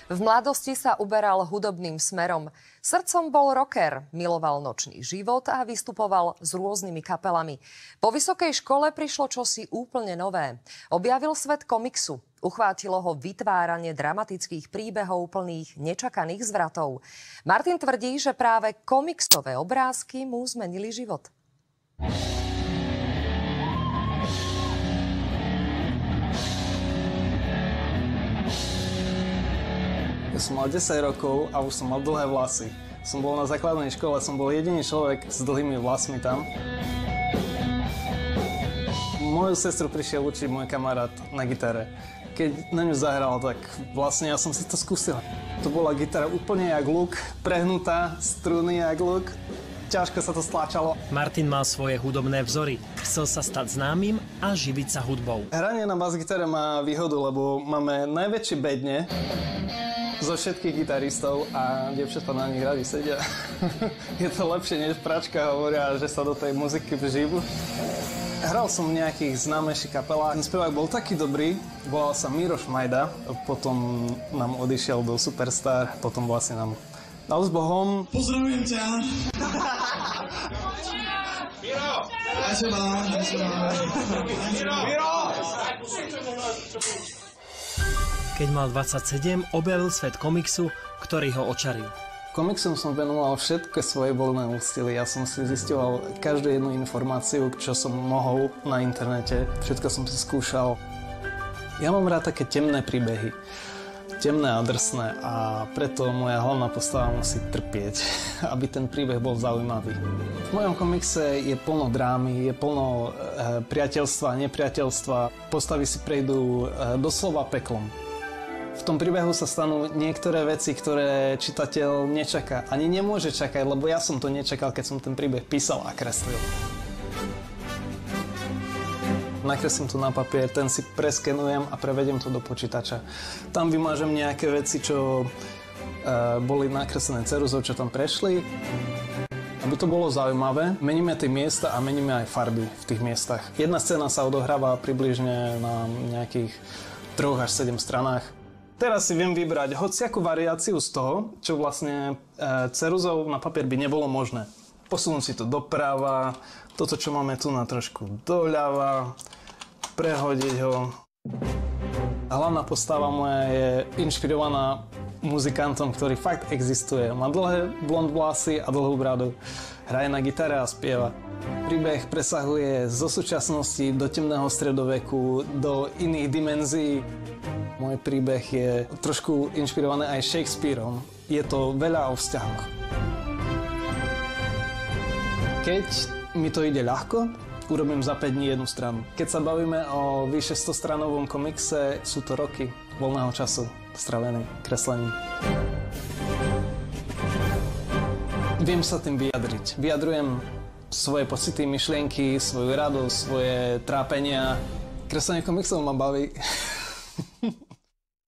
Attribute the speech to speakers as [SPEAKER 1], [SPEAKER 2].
[SPEAKER 1] V mladosti sa uberal hudobným smerom. Srdcom bol rocker, miloval nočný život a vystupoval s rôznymi kapelami. Po vysokej škole prišlo čosi úplne nové. Objavil svet komiksu. Uchvátilo ho vytváranie dramatických príbehov plných nečakaných zvratov. Martin tvrdí, že práve komiksové obrázky mu zmenili život.
[SPEAKER 2] Ja som mal 10 rokov a už som mal dlhé vlasy. Som bol na základnej škole, som bol jediný človek s dlhými vlasmi tam. Moju sestru prišiel učiť môj kamarát na gitare. Keď na ňu zahral, tak vlastne ja som si to skúsil. To bola gitara úplne jak luk, prehnutá, struny jak luk. Ťažko sa to stláčalo.
[SPEAKER 3] Martin mal svoje hudobné vzory. Chcel sa stať známym a živiť sa hudbou.
[SPEAKER 2] Hranie na bas-gitare má výhodu, lebo máme najväčšie bedne zo všetkých gitaristov a dievčatá na nich radi sedia. Je to lepšie, než pračka hovoria, že sa do tej muziky vžívu. Hral som v nejakých známejších kapelách. Ten spevák bol taký dobrý, volal sa Miroš Majda, potom nám odišiel do Superstar, potom vlastne nám dal s Bohom.
[SPEAKER 4] Pozdravujem ťa! Miro! Miro!
[SPEAKER 3] Keď mal 27, objavil svet komiksu, ktorý ho očaril.
[SPEAKER 2] Komiksom som venoval všetky svoje voľné ústily. Ja som si zisťoval každú jednu informáciu, čo som mohol na internete. Všetko som si skúšal. Ja mám rád také temné príbehy. Temné a drsné a preto moja hlavná postava musí trpieť, aby ten príbeh bol zaujímavý. V mojom komikse je plno drámy, je plno priateľstva, nepriateľstva. Postavy si prejdú doslova peklom. V tom príbehu sa stanú niektoré veci, ktoré čitateľ nečaká. Ani nemôže čakať, lebo ja som to nečakal, keď som ten príbeh písal a kreslil. Nakreslím to na papier, ten si preskenujem a prevediem to do počítača. Tam vymážem nejaké veci, čo boli nakreslené ceruzou, čo tam prešli. Aby to bolo zaujímavé, meníme tie miesta a meníme aj farby v tých miestach. Jedna scéna sa odohráva približne na nejakých 3 až 7 stranách. Teraz si viem vybrať hociakú variáciu z toho, čo vlastne ceruzou na papier by nebolo možné. Posunúť si to doprava, toto, čo máme tu na trošku doľava, prehodiť ho. Hlavná postava moja je inšpirovaná muzikantom, ktorý fakt existuje. Má dlhé blond vlasy a dlhú bradu. Hraje na gitare a spieva. Príbeh presahuje zo súčasnosti do temného stredoveku, do iných dimenzií. Môj príbeh je trošku inšpirovaný aj Shakespeareom. Je to veľa o vzťahoch. Keď mi to ide ľahko, urobím za 5 dní jednu stranu. Keď sa bavíme o vyše 100-stranovom komikse, sú to roky voľného času stravený kreslením. Viem sa tým vyjadriť. Vyjadrujem svoje pocity, myšlienky, svoju radosť, svoje trápenia. Kreslenie komiksov ma baví.